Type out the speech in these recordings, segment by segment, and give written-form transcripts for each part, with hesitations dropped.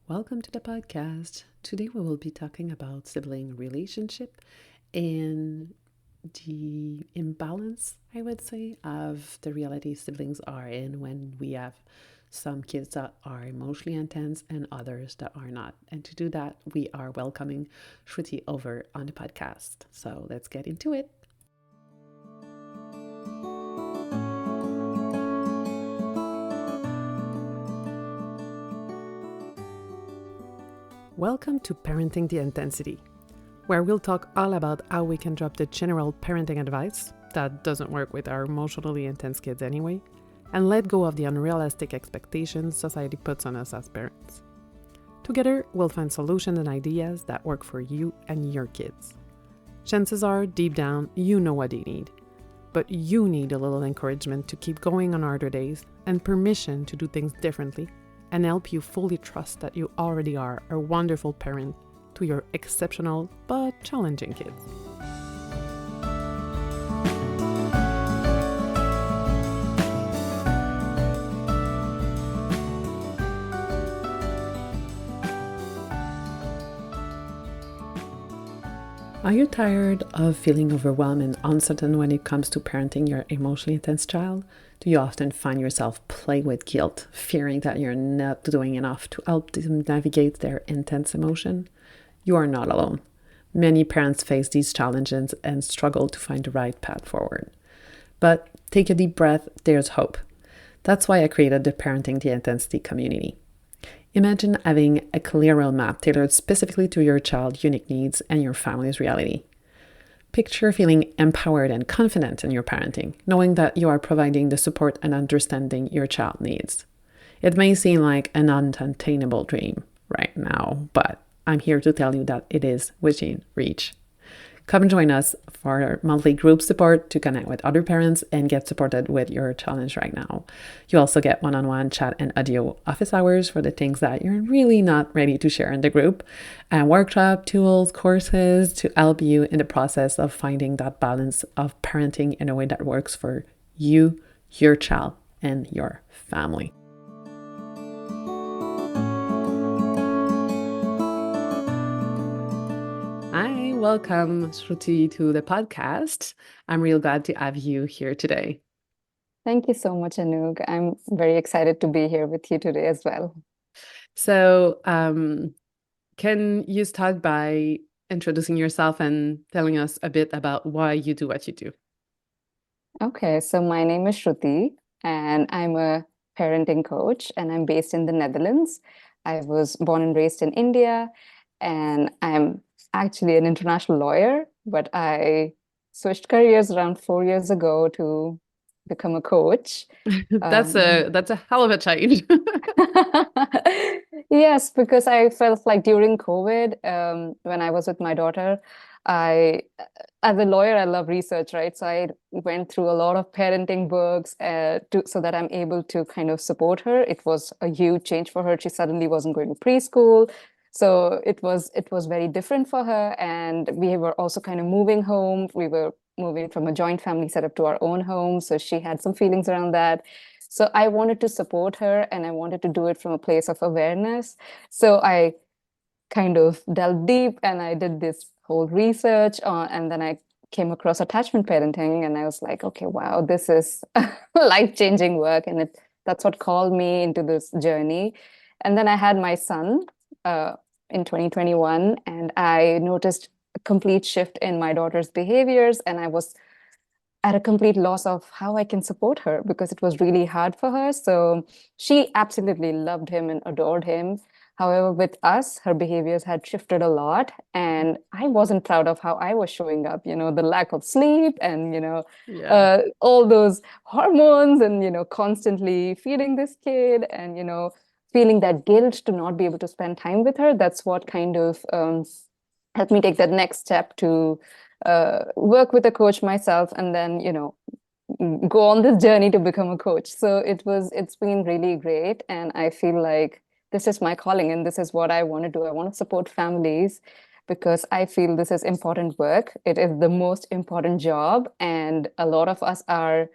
Welcome to the podcast. Today we will be talking about sibling relationship and the imbalance, I would say, of the reality siblings are in when we have some kids that are emotionally intense and others that are not. And to do that, we are welcoming Shruti over on the podcast. So let's get into it. Welcome to Parenting the Intensity, where we'll talk all about how we can drop the general parenting advice that doesn't work with our emotionally intense kids anyway, and let go of the unrealistic expectations society puts on us as parents. Together, we'll find solutions and ideas that work for you and your kids. Chances are, deep down, you know what they need, but you need a little encouragement to keep going on harder days and permission to do things differently and help you fully trust that you already are a wonderful parent to your exceptional but challenging kids. Are you tired of feeling overwhelmed and uncertain when it comes to parenting your emotionally intense child? Do you often find yourself plagued with guilt, fearing that you're not doing enough to help them navigate their intense emotion? You are not alone. Many parents face these challenges and struggle to find the right path forward. But take a deep breath, there's hope. That's why I created the Parenting the Intensity community. Imagine having a clear roadmap tailored specifically to your child's unique needs and your family's reality. Picture feeling empowered and confident in your parenting, knowing that you are providing the support and understanding your child needs. It may seem like an unattainable dream right now, but I'm here to tell you that it is within reach. Come join us for our monthly group support to connect with other parents and get supported with your challenge right now. You also get one-on-one chat and audio office hours for the things that you're really not ready to share in the group, and workshop tools, courses to help you in the process of finding that balance of parenting in a way that works for you, your child, and your family. Hi, welcome, Shruti, to the podcast. I'm real glad to have you here today. Thank you so much, Anouk. I'm very excited to be here with you today as well. So, can you start by introducing yourself and telling us a bit about why you do what you do? Okay, so my name is Shruti, and I'm a parenting coach, and I'm based in the Netherlands. I was born and raised in India, and I'm actually an international lawyer, but I switched careers around 4 years ago to become a coach. That's Um, a hell of a change. Yes, because I felt like during COVID, when I was with my daughter, I, as a lawyer, I love research, right? So I went through a lot of parenting books so that I'm able to kind of support her. It was a huge change for her. She suddenly wasn't going to preschool. So it was very different for her. And we were also kind of moving home. We were moving from a joint family setup to our own home. So she had some feelings around that. So I wanted to support her and I wanted to do it from a place of awareness. So I kind of delved deep and I did this whole research on, and then I came across attachment parenting and I was like, okay, wow, this is life-changing work. And that's what called me into this journey. And then I had my son uh, in 2021 and I noticed a complete shift in my daughter's behaviors and I was at a complete loss of how I can support her because it was really hard for her. So she absolutely loved him and adored him. However, with us, her behaviors had shifted a lot, and I wasn't proud of how I was showing up. The lack of sleep and, Yeah. all those hormones and, constantly feeding this kid and, feeling that guilt to not be able to spend time with her. That's what kind of helped me take that next step to work with a coach myself and then go on this journey to become a coach. So it's been really great, and I feel like this is my calling and this is what I want to do. I want to support families because I feel this is important work. It is the most important job, and a lot of us are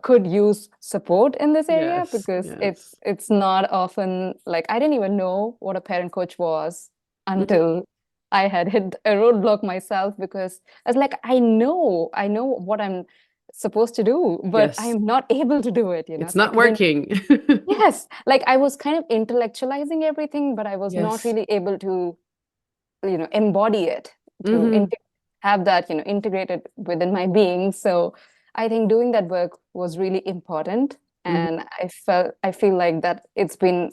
could use support in this area, Yes, because yes. it's not often, like, I didn't even know what a parent coach was Mhm. until I had hit a roadblock myself, because I was like, I know what I'm supposed to do, but Yes. I'm not able to do it, It's so I not couldn't. working. Yes, like I was kind of intellectualizing everything, but I was not Yes. really able to, embody it, to Hmm. have that, integrated within my being. So I think doing that work was really important. Hmm. And I feel like that it's been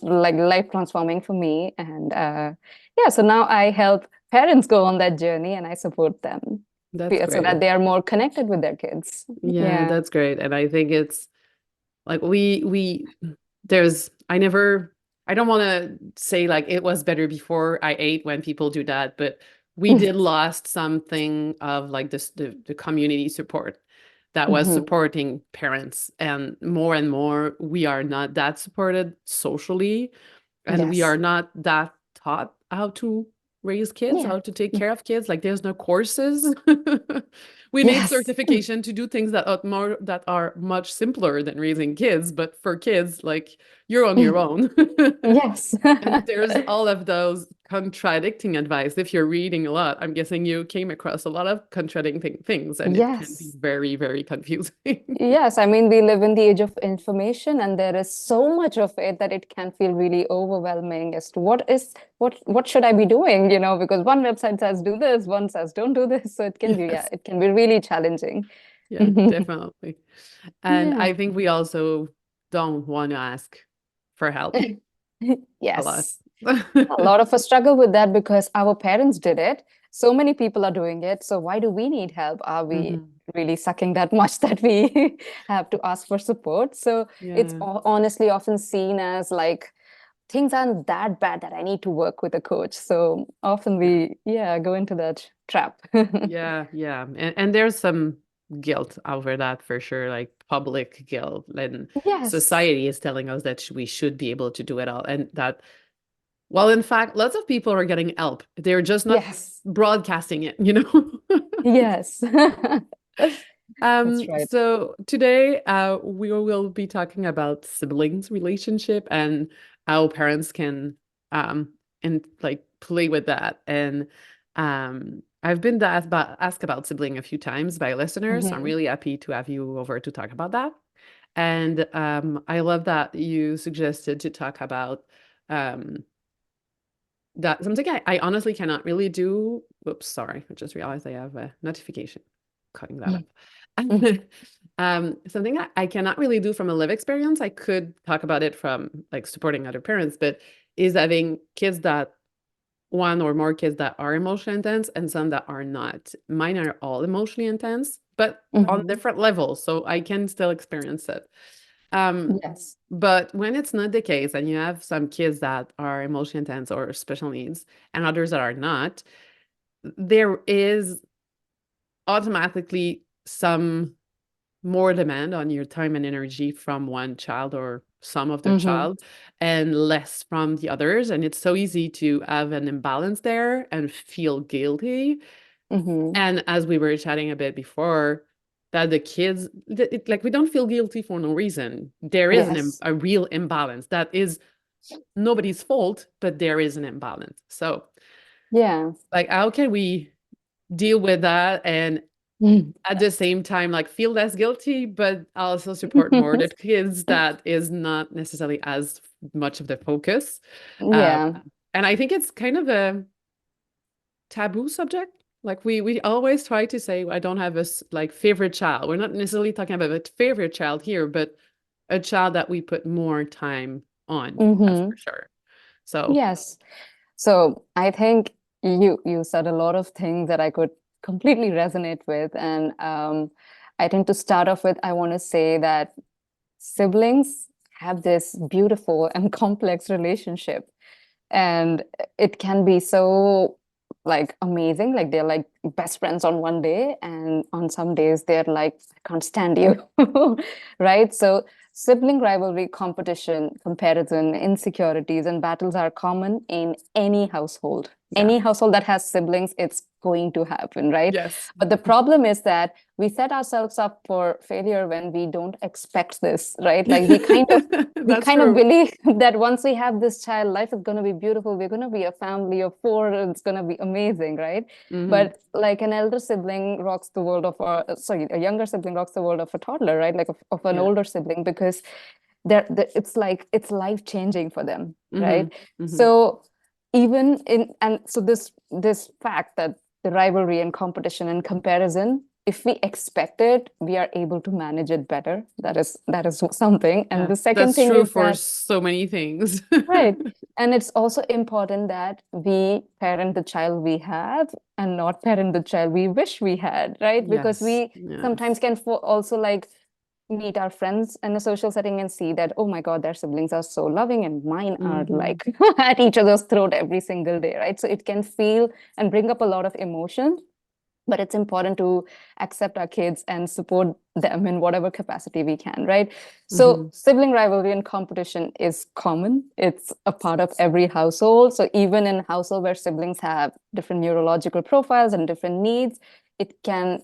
like life transforming for me. And yeah, so now I help parents go on that journey and I support them That's so that great. they are more connected with their kids. Yeah, Yeah. that's great. And I think it's like there's I don't want to say like it was better before I ate when people do that, but we did lost something of like the community support that was Hmm. supporting parents, and more we are not that supported socially, and we Yes. are not that taught how to raise kids, Yeah. how to take care of kids. Like there's no courses. We need Yes. certification to do things that are much simpler than raising kids, but for kids, like you're on your own. Yes. And there's all of those contradicting advice. If you're reading a lot, I'm guessing you came across a lot of contradicting things, and it can be Yes. very, very confusing. Yes, I mean, we live in the age of information, and there is so much of it that it can feel really overwhelming as to what should I be doing, because one website says do this, one says don't do this. So it can be, yeah, Yes. it can be really challenging. Yeah, definitely. And Yeah. I think we also don't want to ask for help a lot. Yes. A lot of us struggle with that because our parents did it. So many people are doing it. So why do we need help? Are we Hmm. really sucking that much that we have to ask for support? So it's Yeah. honestly often seen as like things aren't that bad that I need to work with a coach. So often Yeah. we, yeah, go into that trap. Yeah, yeah. And there's some guilt over that for sure, like public guilt. And Yes. society is telling us that we should be able to do it all. And that, well, in fact, lots of people are getting help. They're just not Yes. broadcasting it? Yes. That's right. So today, we will be talking about siblings relationship and how parents can, and like play with that. And I've been asked about sibling a few times by listeners. So I'm Hmm. really happy to have you over to talk about that. And I love that you suggested to talk about um, that something I honestly cannot really do. Whoops, sorry. I just realized I have a notification. Cutting that up. Something that I cannot really do from a live experience. I could talk about it from like supporting other parents, but is having kids that one or more kids that are emotionally intense and some that are not. Mine are all emotionally intense, but on Hmm. different levels, so I can still experience it. Um, Yes. but when it's not the case, and you have some kids that are emotionally intense or special needs, and others that are not, there is automatically some more demand on your time and energy from one child or some of the Hmm. child and less from the others. And it's so easy to have an imbalance there and feel guilty. Hmm. And as we were chatting a bit before, that the kids, like, we don't feel guilty for no reason. There is Yes. a real imbalance that is nobody's fault, but there is an imbalance. So, Yeah. like, how can we deal with that and at the same time like feel less guilty but also support more the kids that is not necessarily as much of the focus, um, Yeah. and I think it's kind of a taboo subject. Like we always try to say I don't have a like favorite child. We're not necessarily talking about a favorite child here, but a child that we put more time on, that's Hmm. for sure. So Yes. So I think you said a lot of things that I could completely resonate with. And I think to start off with, I want to say that siblings have this beautiful and complex relationship. And it can be so like amazing. Like they're like best friends on one day, and on some days they're like, I can't stand you. Right? So sibling rivalry, competition, comparison, insecurities, and battles are common in any household. Yeah. Any household that has siblings, it's going to happen, right? Yes. But the problem is that we set ourselves up for failure when we don't expect this, right? Like we That's kind of true. believe that once we have this child, life is going to be beautiful. We're going to be a family of four. And it's going to be amazing, right? Hmm. But like an elder sibling rocks the world of a younger sibling rocks the world of a toddler, right? Like of an Yeah. older sibling, because it's like it's life changing for them, Hmm. right? Hmm. So even in and so this fact that the rivalry and competition and comparison, if we expect it, we are able to manage it better. That is something. And Yeah. the second That's thing true is for that, so many things. right, and it's also important that we parent the child we have and not parent the child we wish we had, right? Because Yes. we sometimes Yes. can also like meet our friends in a social setting and see that, oh my God, their siblings are so loving and mine are Hmm. like at each other's throat every single day, right? So it can feel and bring up a lot of emotion, but it's important to accept our kids and support them in whatever capacity we can, right? So Hmm. sibling rivalry and competition is common. It's a part of every household. So even in a household where siblings have different neurological profiles and different needs, it can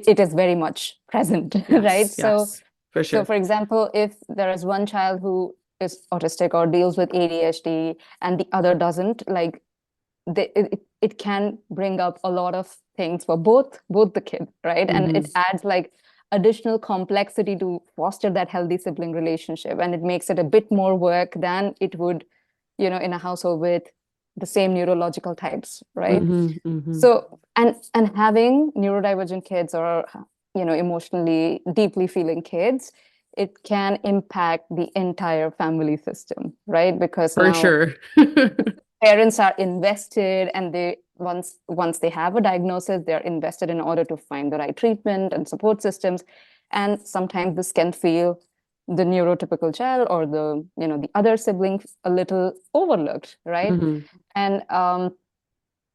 it is very much present, right? Yes. So Yes. For so sure. for example, if there is one child who is autistic or deals with ADHD and the other doesn't, like it can bring up a lot of things for both the kids, right? And Hmm. it adds like additional complexity to foster that healthy sibling relationship, and it makes it a bit more work than it would, in a household with the same neurological types, right? Hmm. Hmm. So and having neurodivergent kids or emotionally deeply feeling kids, it can impact the entire family system, right? Because For now sure. parents are invested, and they once they have a diagnosis, they're invested in order to find the right treatment and support systems. And sometimes this can feel the neurotypical child or the other sibling a little overlooked, right? Hmm.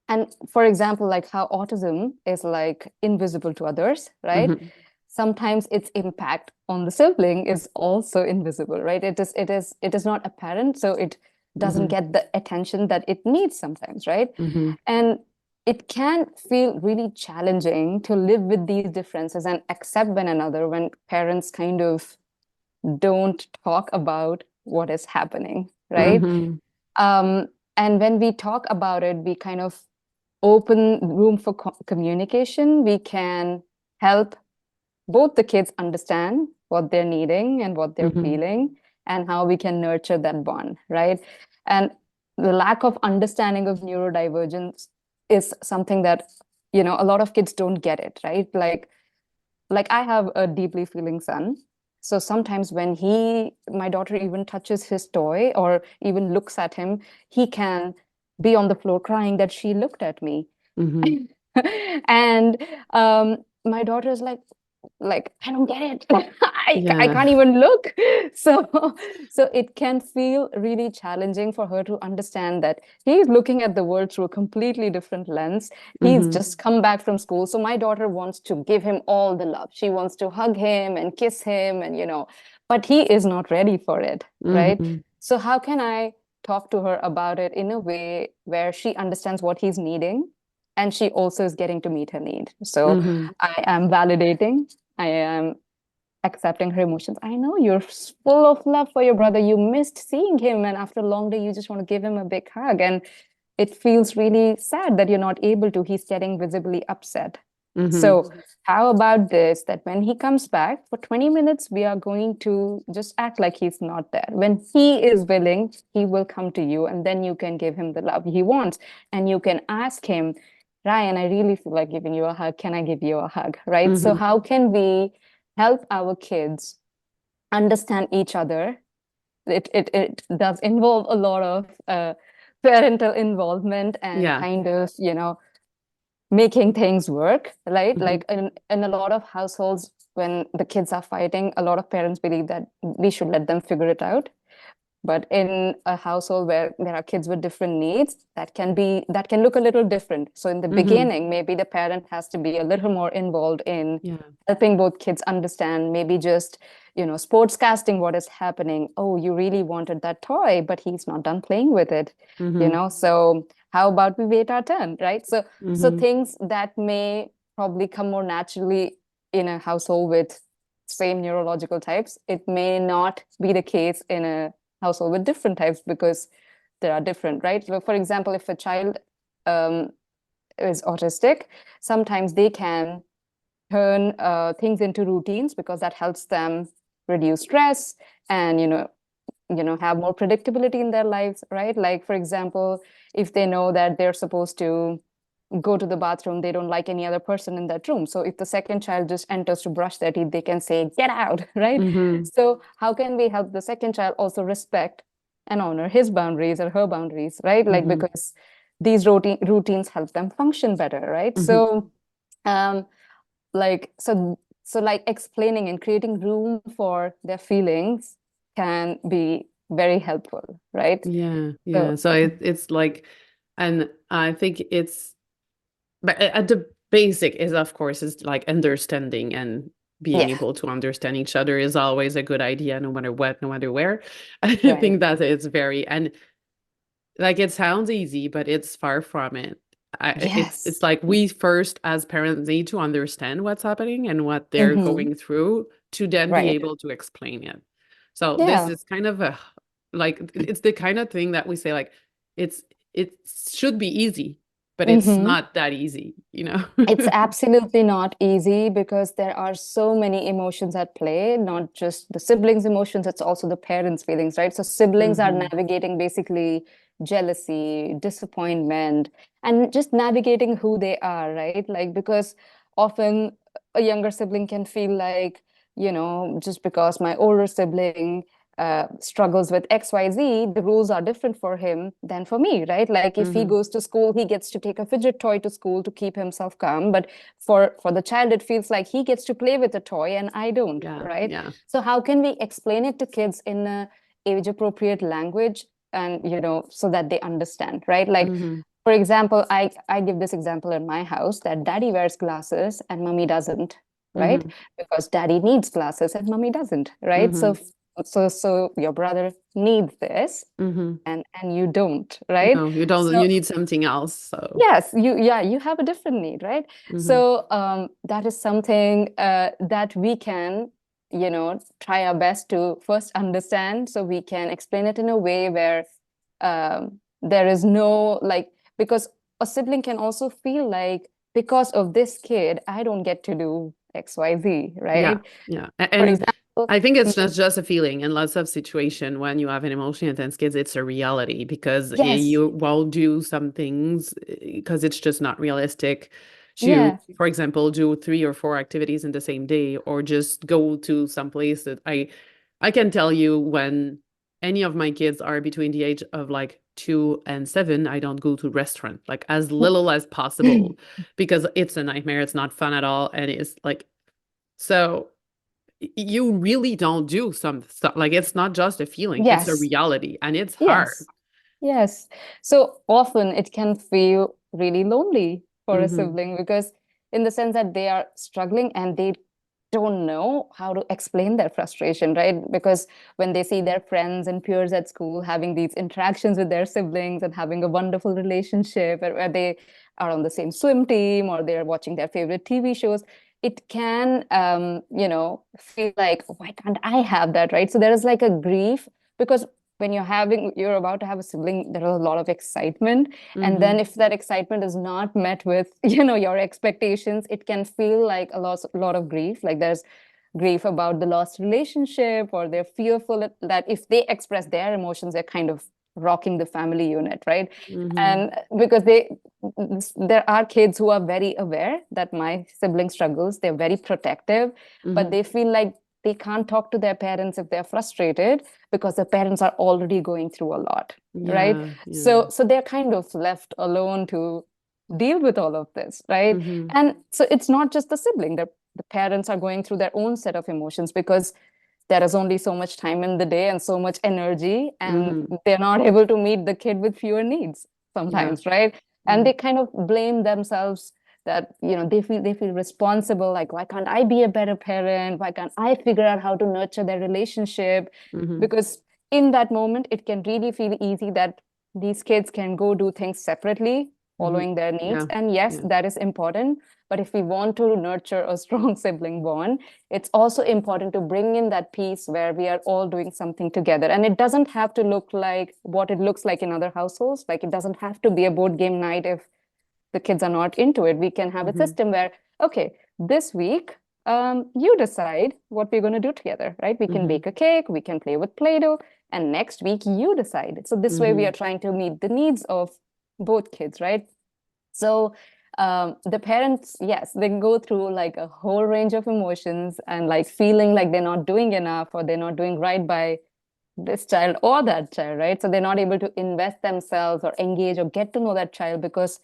And for example, like how autism is like invisible to others, right? Hmm. Sometimes its impact on the sibling is also invisible, right? It is not apparent, so it doesn't Hmm. get the attention that it needs sometimes, right? Hmm. And it can feel really challenging to live with these differences and accept one another when parents kind of don't talk about what is happening, right? Hmm. um, and when we talk about it, we kind of open room for communication. We can help both the kids understand what they're needing and what they're Hmm. feeling, and how we can nurture that bond, right? And the lack of understanding of neurodivergence is something that a lot of kids don't get it, right? Like I have a deeply feeling son. So sometimes when my daughter even touches his toy or even looks at him, he can be on the floor crying that she looked at me. Hmm. And my daughter is like I don't get it. I Yeah. can't even look. So so it can feel really challenging for her to understand that he's looking at the world through a completely different lens. He's Hmm. just come back from school, so my daughter wants to give him all the love. She wants to hug him and kiss him, and but he is not ready for it, right? Hmm. So how can I talk to her about it in a way where she understands what he's needing, and she also is getting to meet her need? So Hmm. I am validating, I am accepting her emotions. I know you're full of love for your brother. You missed seeing him, and after a long day, you just want to give him a big hug. And it feels really sad that you're not able to. He's getting visibly upset. Hmm. So, how about this? That when he comes back for 20 minutes, we are going to just act like he's not there. When he is willing, he will come to you, and then you can give him the love he wants. And you can ask him, Ryan, I really feel like giving you a hug. Can I give you a hug? Right? So, Hmm. how can we help our kids understand each other? It does involve a lot of parental involvement and Yeah. kind of making things work, right? Hmm. Like in a lot of households, when the kids are fighting, a lot of parents believe that we should let them figure it out. But in a household where there are kids with different needs, that can look a little different. So in the Hmm. beginning, maybe the parent has to be a little more involved in Yeah. helping both kids understand, maybe just sportscasting what is happening. Oh, you really wanted that toy, but he's not done playing with it. Hmm. So how about we wait our turn, right? So Mm-hmm. things that may probably come more naturally in a household with same neurological types, it may not be the case in a household with different types because there are different, right? So for example, if a child um, is autistic, sometimes they can turn things into routines because that helps them reduce stress and have more predictability in their lives, right? Like for example, if they know that they're supposed to go to the bathroom, they don't like any other person in that room, so if the second child just enters to brush their teeth, they can say get out, right? Mm-hmm. So how can we help the second child also respect and honor his boundaries or her boundaries, right? Like Mm-hmm. because these routines help them function better, right? Mm-hmm. So um like explaining and creating room for their feelings can be very helpful, right? Yeah, yeah. So So it's like, and I think it's, but at the basic is, of course, is like understanding, and being yeah, able to understand each other is always a good idea, no matter what, no matter where. I right. think that it's very, and like it sounds easy, but it's far from it. It's Yes. like we first as parents need to understand what's happening and what they're Mm-hmm. going through to then be Right. able to explain it. So this Yeah. is kind of a, like it's the kind of thing that we say like it's it should be easy, but it's Mm-hmm. not that easy, you know? It's absolutely not easy because there are so many emotions at play, not just the siblings' emotions, it's also the parents' feelings, right? So siblings are Hmm. navigating basically jealousy, disappointment, and just navigating who they are, right? Like, because often a younger sibling can feel like, just because my older sibling struggles with XYZ, the rules are different for him than for me, right? Like if he Hmm. goes to school, he gets to take a fidget toy to school to keep himself calm. But for the child, it feels like he gets to play with a toy and I don't, Yeah, right? yeah. So how can we explain it to kids in a age appropriate language and so that they understand, right? Like Hmm. for example, I give this example in my house that daddy wears glasses and mommy doesn't, right? Hmm. Because daddy needs glasses and mommy doesn't, right? Hmm. So your brother needs this Hmm. and you don't, right? No, you don't, So you need something else. So, yes, you have a different need, right? hmm. So that is something that we can, try our best to first understand, so we can explain it in a way where there is no like, because a sibling can also feel like because of this kid, I don't get to do XYZ, Yeah, right? yeah. For And example, I think it's mhm, not just a feeling. In lots of situation when you have an emotionally intense kids, it's a reality because yes, you won't do some things because it's just not realistic to, yeah. for example, do 3 or 4 activities in the same day, or just go to some place that I can tell you when any of my kids are between the age of like 2 and 7, I don't go to restaurant, like as little as possible, because it's a nightmare. It's not fun at all. And it's like, so you really don't do some stuff. Like it's not just a feeling, it's a Yes, reality and it's hard. yes. Yes. So often it can feel really lonely for a Hmm. sibling because, in the sense that they are struggling and they don't know how to explain their frustration, right? Because when they see their friends and peers at school having these interactions with their siblings and having a wonderful relationship where they are on the same swim team or they're watching their favorite TV shows, it can, feel like, why can't I have that, right? So there is like a grief because when you're about to have a sibling, there is a lot of excitement, and then Hmm. if that excitement is not met with your expectations, it can feel like a lot of grief. Like there's grief about the lost relationship, or they're fearful that if they express their emotions, they're kind of rocking the family unit, right? Hmm. And because there are kids who are very aware that my sibling struggles, they're very protective, but Hmm. they feel like they can't talk to their parents if they're frustrated because the parents are already going through a lot, right? Yeah, yeah. So they're kind of left alone to deal with all of this, right? Hmm. And so it's not just the sibling, the parents are going through their own set of emotions because there is only so much time in the day and so much energy, and Hmm. they're not able to meet the kid with fewer needs Yeah. sometimes, right? And Hmm. they kind of blame themselves that they feel responsible, like why can't I be a better parent, why can't I figure out how to nurture their relationship? Hmm. Because in that moment it can really feel easy that these kids can go do things separately, Mhm. following their needs. Yeah. And yes, Yeah. that is important. But if we want to nurture a strong sibling bond, it's also important to bring in that piece where we are all doing something together. And it doesn't have to look like what it looks like in other households. Like, it doesn't have to be a board game night if the kids are not into it. We can have a Mhm. system where, okay, this week, you decide what we're going to do together, right? We can Mhm. bake a cake, we can play with Play-Doh, and next week you decide. So this way we are Mhm. trying to meet the needs of both kids, right? So the parents, yes, they can go through like a whole range of emotions and like feeling like they're not doing enough or they're not doing right by this child or that child, right? So they're not able to invest themselves or engage or get to know that child because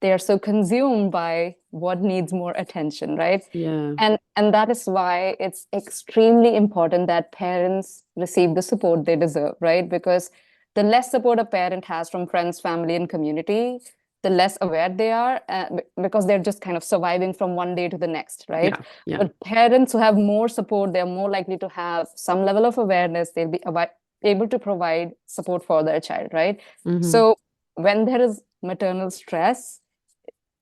they are so consumed by what needs more attention, right? Yeah. And that is why it's extremely important that parents receive the support they deserve, right? Because the less support a parent has from friends, family, and community, the less aware they are, because they're just kind of surviving from one day to the next, right? Yeah. Yeah. But parents who have more support, they're more likely to have some level of awareness. They'll be able to provide support for their child, right? Mhm. So when there is maternal stress,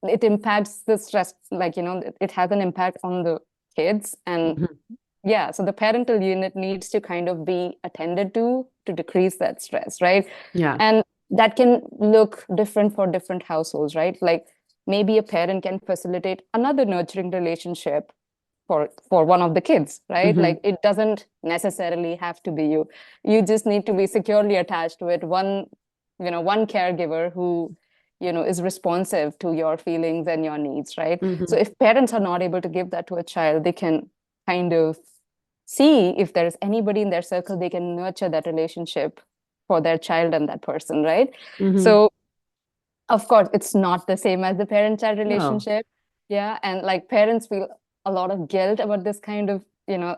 it impacts the stress, like, it has an impact on the kids. And Mhm. yeah, so the parental unit needs to kind of be attended to decrease that stress, right? Yeah. And that can look different for different households, right? Like, maybe a parent can facilitate another nurturing relationship for one of the kids, right? Mhm. Like, it doesn't necessarily have to be you. You just need to be securely attached to it. One caregiver who, is responsive to your feelings and your needs, right? So Mhm. if parents are not able to give that to a child, they can kind of see if there is anybody in their circle they can nurture that relationship for their child and that person, right? Mhm. So of course, it's not the same as the parent-child No. relationship. Yeah. And like, parents feel a lot of guilt about this kind of,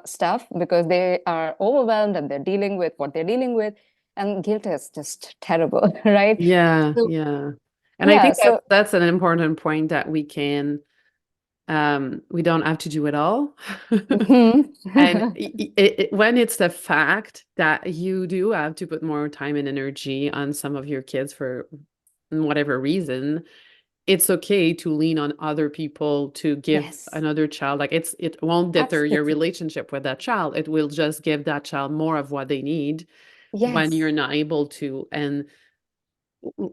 stuff because they are overwhelmed and they're dealing with what they're dealing with. And guilt is just terrible, right? Yeah. So, Yeah. And I yeah. think that So, that's an important point that we don't have to do it all. mhm. And when it's the fact that you do have to put more time and energy on some of your kids for whatever reason, it's okay to lean on other people to give Yes, another child, like it won't deter your absolutely. relationship with that child. It will just give that child more of what they need when Yes. you're not able to. And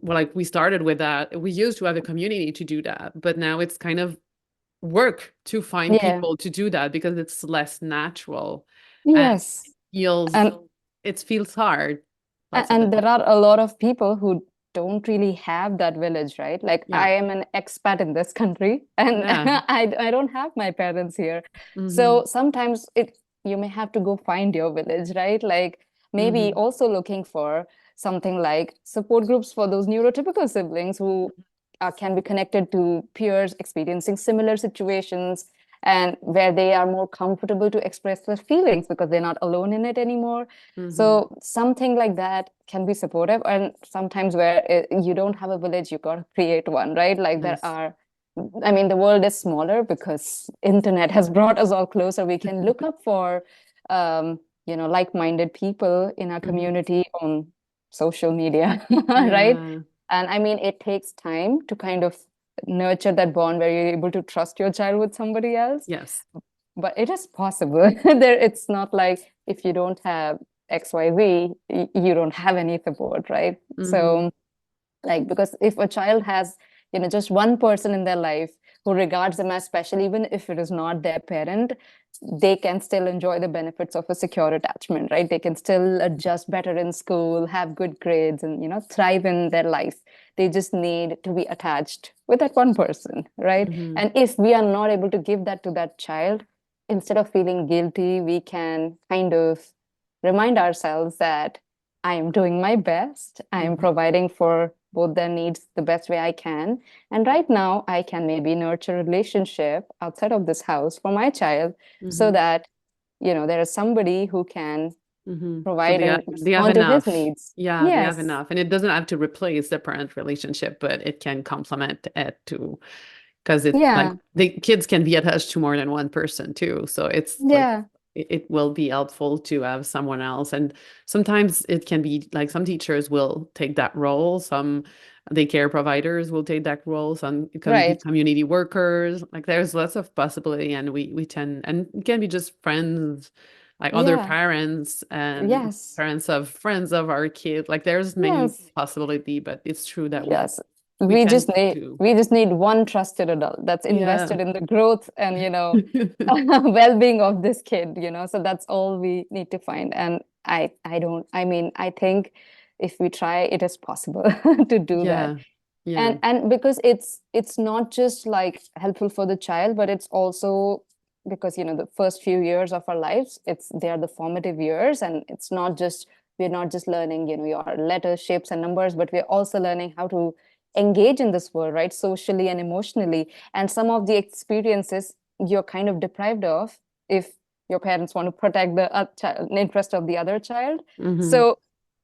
like we started with that, we used to have a community to do that, but now it's kind of work to find Yeah. people to do that because it's less natural and Yes. feels And it feels hard lots of the And time. there are a lot of people who don't really have that village, right? Like, Yeah. I am an expat in this country and Yeah. I don't have my parents here. Mm-hmm. So sometimes you may have to go find your village, right? Like, maybe Mm-hmm. also looking for something like support groups for those neurotypical siblings who can be connected to peers experiencing similar situations, and where they are more comfortable to express their feelings because they're not alone in it anymore. Mm-hmm. So something like that can be supportive. And sometimes where you don't have a village, you got to create one, right? Like, there Yes. are, I mean, the world is smaller because internet has brought us all closer. We can look up for, like-minded people in our Mm-hmm. community on social media, right? Yeah. And I mean, it takes time to kind of nurture that bond where you're able to trust your child with somebody else, Yes. but it is possible. It's not like if you don't have XYZ, you don't have any support, right? Mm-hmm. So, like, because if a child has, just one person in their life who regards them as special, even if it is not their parent, they can still enjoy the benefits of a secure attachment, right? They can still adjust better in school, have good grades, and, thrive in their life. They just need to be attached with that one person, right? Mm-hmm. And if we are not able to give that to that child, instead of feeling guilty, we can kind of remind ourselves that I am doing my best. I am Mm-hmm. providing for both their needs the best way I can. And right now, I can maybe nurture a relationship outside of this house for my child so Mm-hmm. that, there is somebody who can Mm-hmm. So provide and they have respond to his enough. needs. Yeah, they have Yes. enough. And it doesn't have to replace the parent relationship, but it can complement it too. Because it like Yeah. the kids can be attached to more than one person too. So it's like Yeah. it will be helpful to have someone else. And sometimes it can be like some teachers will take that role, some daycare providers will take that role, some it can be Right. community workers. Like there's lots of possibility, and we tend, and it can be just friends, like other Yeah. parents and Yes. parents of friends of our kids. Like there's many Yes. possibility, but it's true that Yes. we We tend just need to, we just need one trusted adult that's yeah. invested in the growth and, well-being of this kid, So that's all we need to find. And I mean, I think if we try, it is possible to do that. Yeah. Yeah. And because it's not just like helpful for the child, but it's also because the first few years of our lives, they are the formative years, and we're not just learning your letters, shapes, and numbers, but we're also learning how to engage in this world, right, socially and emotionally. And some of the experiences you're kind of deprived of if your parents want to protect the interest of the other child. Hmm. So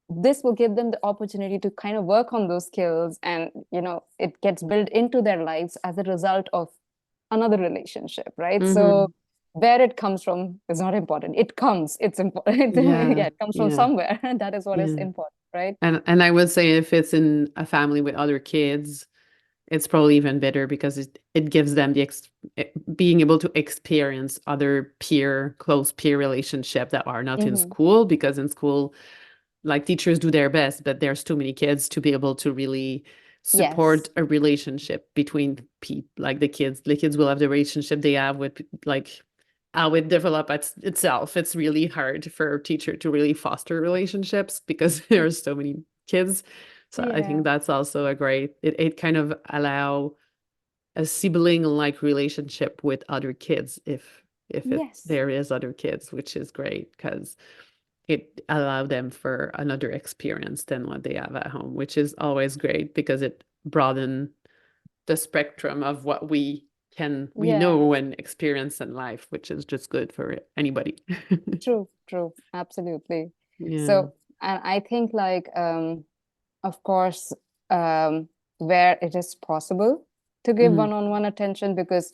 this will give them the opportunity to kind of work on those skills, and it gets built into their lives as a result of another relationship, right? So Hmm. where it comes from is not important. It's important. Yeah. Yeah, it comes from Yeah. somewhere, and that is what is Yeah. important, right? And I would say if it's in a family with other kids, it's probably even better because it gives them being able to experience other close peer relationship that are not in Hmm. school, because in school, like teachers do their best, but there's too many kids to be able to really support Yes. a relationship between people. Like the kids will have the relationship they have with like how it develop itself. It's really hard for a teacher to really foster relationships because there's so many kids. So I think Yeah. that's also a great, it kind of allow a sibling like relationship with other kids if Yes. there is other kids, which is great because it allowed them for another experience than what they have at home, which is always great because it broaden the spectrum of what we Yeah. know and experience in life, which is just good for anybody. True. True. Absolutely. Yeah. So, and I think like of course, um, where it is possible to give Hmm. one-on-one attention, because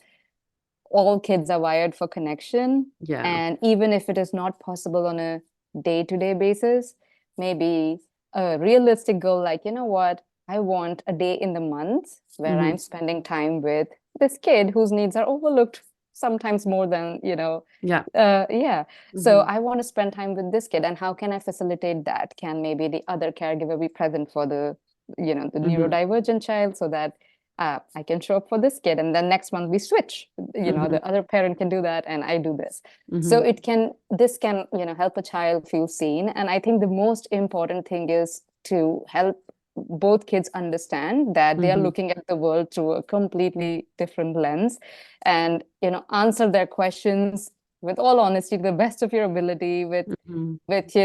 all kids are wired for connection. Yeah. And even if it is not possible on a day-to-day basis, maybe a realistic goal, like, you know what, I want a day in the month where I'm Hmm. spending time with this kid whose needs are overlooked sometimes more than, Yeah. yeah. So Hmm. I want to spend time with this kid. And how can I facilitate that? Can maybe the other caregiver be present for the Hmm. neurodivergent child, so that I can show up for this kid, and then next month we switch. Hmm. The other parent can do that, and I do this. So Hmm. this can, help a child feel seen. And I think the most important thing is to help both kids understand that they are Hmm. looking at the world through a completely different lens, and answer their questions with all honesty, to the best of your ability, Hmm. with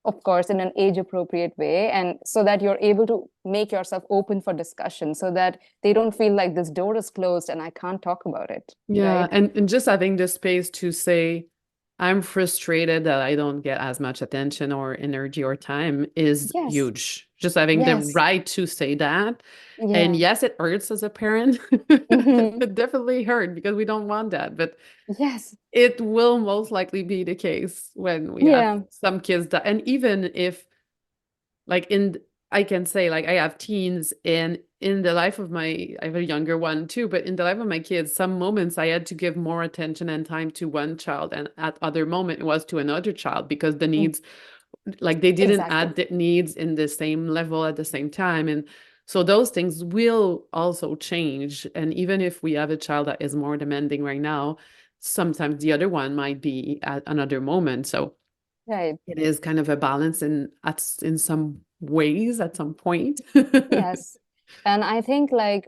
of course in an age appropriate way, and so that you're able to make yourself open for discussion, so that they don't feel like this door is closed and I can't talk about it, Yeah, right? and just having the space to say, I'm frustrated that I don't get as much attention or energy or time is Yes. huge. Just having the Yes. right to say that. And Yeah. yes, it hurts as a parent. Hmm. It definitely hurt because we don't want that. But Yes. it will most likely be the case when we have Yeah. some kids that, and even if like I can say like I have teens, and in the life of I have a younger one too, but in the life of my kids, some moments I had to give more attention and time to one child, and at other moment it was to another child because the Mm. needs, like they didn't Exactly. add the needs in the same level at the same time. And so those things will also change. And even if we have a child that is more demanding right now, sometimes the other one might be at another moment. So Right. it is kind of a balance in some ways at some point. Yes. And I think like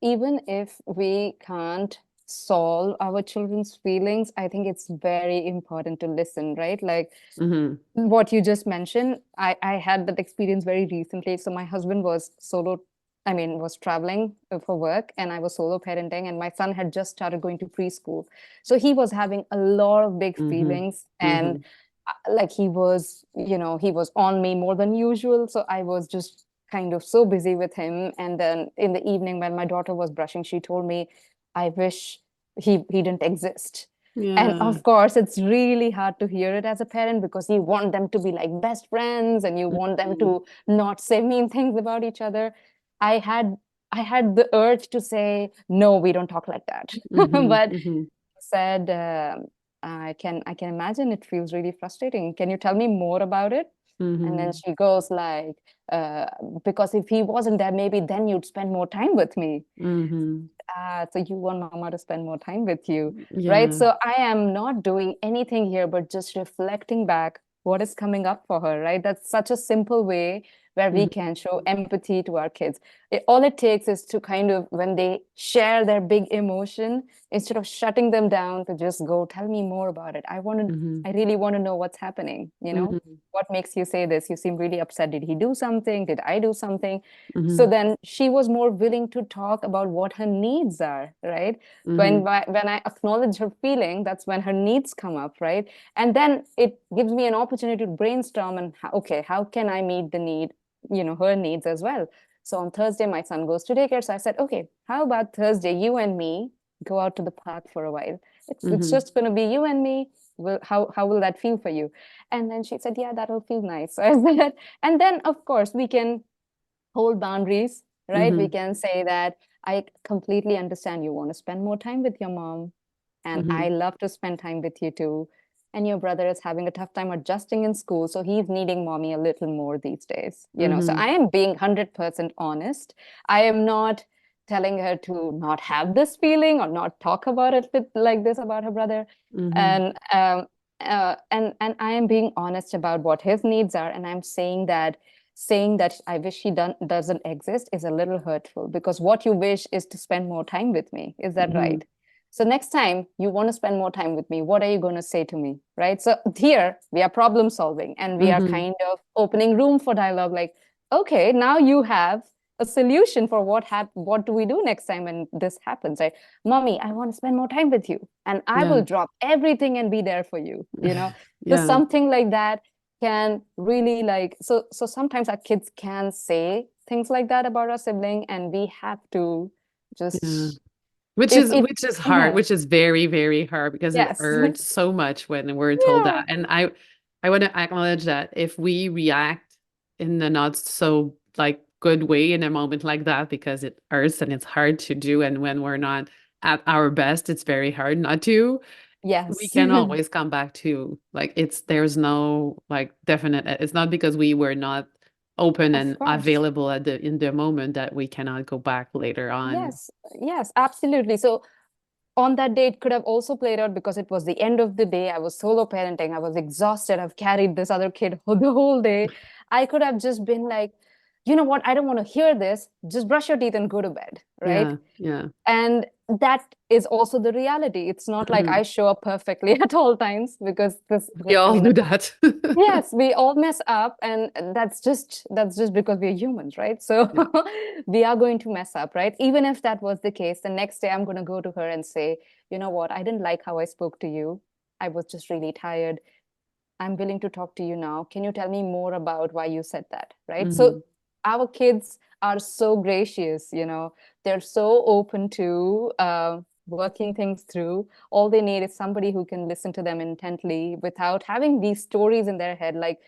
even if we can't solve our children's feelings, I think it's very important to listen, right? Like Hmm. what you just mentioned, I had that experience very recently. So my husband was was traveling for work, and I was solo parenting, and my son had just started going to preschool. So he was having a lot of big Hmm. feelings, and Hmm. like he was on me more than usual. So I was just kind of so busy with him. And then in the evening when my daughter was brushing, she told me, I wish he didn't exist. And Yeah. of course, it's really hard to hear it as a parent because you want them to be like best friends and you want them Mhm. to not say mean things about each other. I had I had the urge to say, no, we don't talk like that. Mhm. But Mhm. said, I can imagine it feels really frustrating. Can you tell me more about it? And then Mhm. she goes like, uh, because if he wasn't there, maybe then you'd spend more time with me. Mhm. So you want mama to spend more time with you, right? Yeah. So I am not doing anything here, but just reflecting back what is coming up for her, right? That's such a simple way where we Mhm. can show empathy to our kids. All it takes is to kind of, when they share their big emotion, instead of shutting them down, to just go, tell me more about it. Mhm. I really want to know what's happening, Mhm. what makes you say this? You seem really upset. Did he do something? Did I do something? So Mhm. then she was more willing to talk about what her needs are, right? When Mhm. when I acknowledge her feeling, that's when her needs come up, right? And then it gives me an opportunity to brainstorm and okay, how can I meet the need, her needs as well. So on Thursday, my son goes to daycare. So I said, okay, how about Thursday, you and me go out to the park for a while. It's Mhm. just going to be you and me. How will that feel for you? And then she said, yeah, that'll feel nice. So I said, and then of course we can hold boundaries, right? We Mhm. can say that I completely understand you want to spend more time with your mom, and I Mhm. love to spend time with you too. And your brother is having a tough time adjusting in school, so he's needing mommy a little more these days. So I Mhm. am being 100% honest. I am not telling her to not have this feeling or not talk about it like this about her brother. Mhm. And and I am being honest about what his needs are, and I'm saying that I wish he doesn't exist is a little hurtful, because what you wish is to spend more time with me. Is that Mhm. right? So next time you want to spend more time with me, what are you going to say to me? Right. So here we are problem solving and we are Mhm. kind of opening room for dialogue. Like, okay, now you have a solution for what do we do next time when this happens, right? Mommy, I want to spend more time with you and I Yeah. will drop everything and be there for you. So Yeah. something like that can really, like, so sometimes our kids can say things like that about our sibling, and we have to Yeah. just, if Which is hard, uh-huh. which is very, very hard because it Yes. hurts so much when we're told Yeah. that. And I want to acknowledge that if we react in a not so like good way in a moment like that, because it hurts and it's hard to do, and when we're not at our best, it's very hard not to. We Yes. can always come back to like there's no like definite, it's not because we were not open Of and course. available at the in the moment that we cannot go back later on. Yes. Yes, absolutely. So on that day, it could have also played out because it was the end of the day. I was solo parenting. I was exhausted. I've carried this other kid the whole day. I could have just been like, you know what? I don't want to hear this. Just brush your teeth and go to bed. Right. Yeah, yeah. And that is also the reality. It's not like Mhm. I show up perfectly at all times, because We I all mean, do that. yes, we all mess up, and that's just because we're humans, right? So Yeah. we are going to mess up, right? Even if that was the case, the next day I'm going to go to her and say, you know what, I didn't like how I spoke to you. I was just really tired. I'm willing to talk to you now. Can you tell me more about why you said that? Right. So Mhm. our kids are so gracious, they're so open to working things through. All they need is somebody who can listen to them intently without having these stories in their head. Like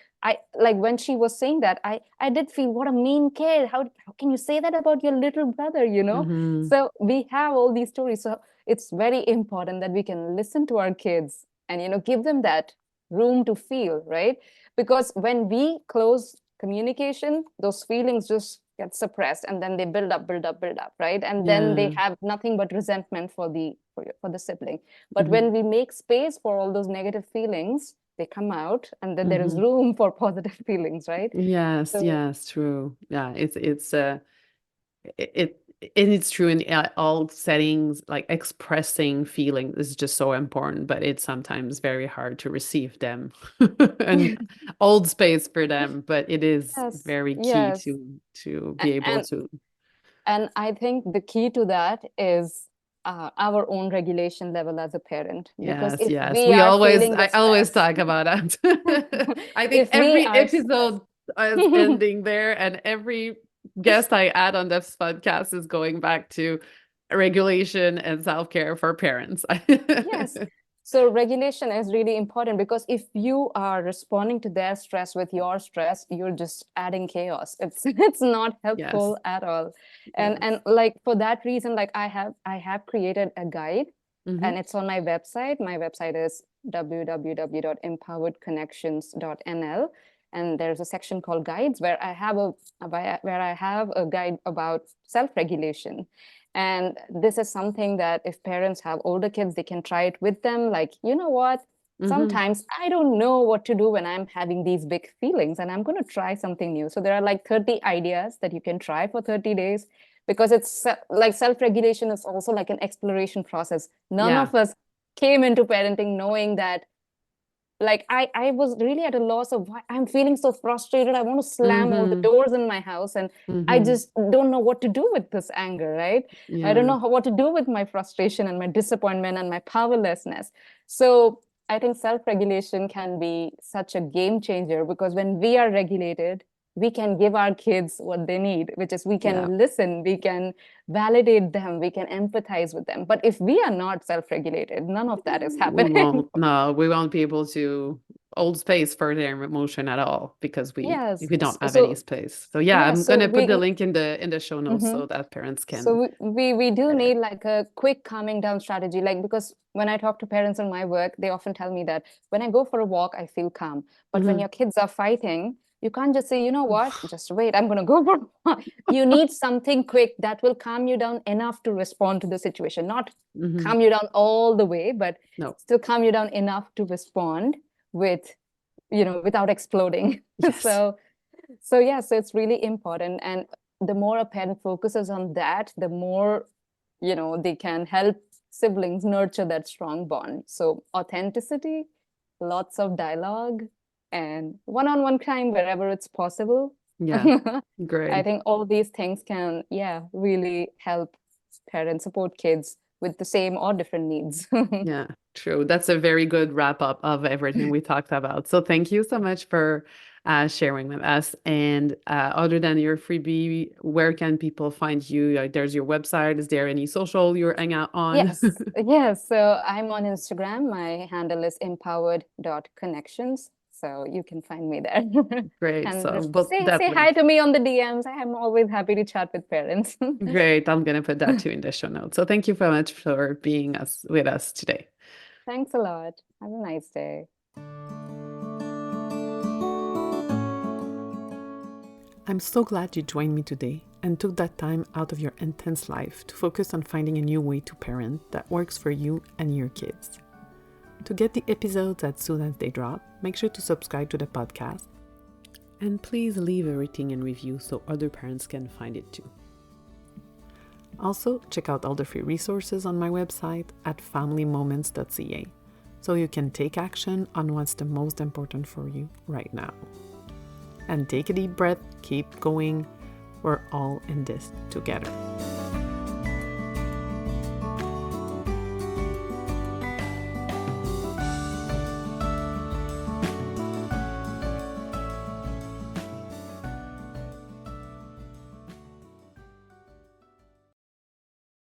when she was saying that, I did feel, what a mean kid. How can you say that about your little brother, Mhm. So we have all these stories. So it's very important that we can listen to our kids and give them that room to feel, right? Because when we close communication, those feelings just get suppressed, and then they build up, build up, build up, right? And then they Yeah. have nothing but resentment for the sibling. But when Mhm. we make space for all those negative feelings, they come out, and then there is Mhm. room for positive feelings, right? Yes, So yes, true. Yeah, it and it's true in all settings, like expressing feelings is just so important, but it's sometimes very hard to receive them and hold space for them, but it is yes, very key yes. to be able and to. And I think the key to that is our own regulation level as a parent. Because Yes, if yes. we are feeling I the always stress, talk about that. I think if we every are episode stressed, is ending there, and every guest I add on this podcast is going back to regulation and self-care for parents. yes, So regulation is really important, because if you are responding to their stress with your stress, you're just adding chaos. It's not Yes. helpful at all. And Yes. and like for that reason, like I have created a guide, Mm-hmm. and it's on my website. My website is www.empoweredconnections.nl, and there's a section called guides where I have a guide about self-regulation. And this is something that if parents have older kids, they can try it with them. Like, you know what? Mm-hmm. Sometimes I don't know what to do when I'm having these big feelings, and I'm going to try something new. So there are like 30 ideas that you can try for 30 days, because it's like self-regulation is also like an exploration process. None Yeah. of us came into parenting knowing that, like I was really at a loss of why I'm feeling so frustrated. I want to slam all the Mm-hmm. doors in my house, and I Mm-hmm. just don't know what to do with this anger, right? I don't Yeah. know what to do with my frustration and my disappointment and my powerlessness. So I think self-regulation can be such a game changer, because when we are regulated, we can give our kids what they need, which is we Yeah. can listen, we can validate them, we can empathize with them. But if we are not self-regulated, none of that is We happening. won't, no, we won't be able to hold space for their emotion at all because Yes. we don't have any So space. So yeah, yeah, I'm so gonna put the we link in the show notes mhm. so that parents can So we do get it. need like a quick calming down strategy. Like, because when I talk to parents in my work, they often tell me that when I go for a walk, I feel calm. But when Mm-hmm. your kids are fighting, you can't just say, you know what, just wait, I'm gonna go for a walk. You need something quick that will calm you down enough to respond to the situation. Not Mm-hmm. calm you down all the way, but No. still calm you down enough to respond with, without exploding. Yes. So yeah, so it's really important. And the more a parent focuses on that, the more, they can help siblings nurture that strong bond. So authenticity, lots of dialogue, and one-on-one time wherever it's possible. Yeah. I Great. think all these things can, yeah, really help parents support kids with the same or different needs. Yeah, true. That's a very good wrap up of everything we talked about. So thank you so much for sharing with us. And other than your freebie, where can people find you? There's your website. Is there any social you're hang out on? Yes, yes. So I'm on Instagram. My handle is empowered.connections. So you can find me there. Great. And So, but say that hi link. to me on the DMs. I am always happy to chat with parents. Great. I'm gonna put that too in the show notes. So thank you so much for being us with us today. Thanks a lot. Have a nice day. I'm so glad you joined me today and took that time out of your intense life to focus on finding a new way to parent that works for you and your kids. To get the episodes as soon as they drop, make sure to subscribe to the podcast. And please leave a rating and review so other parents can find it too. Also, check out all the free resources on my website at familymoments.ca so you can take action on what's the most important for you right now. And take a deep breath, keep going. We're all in this together.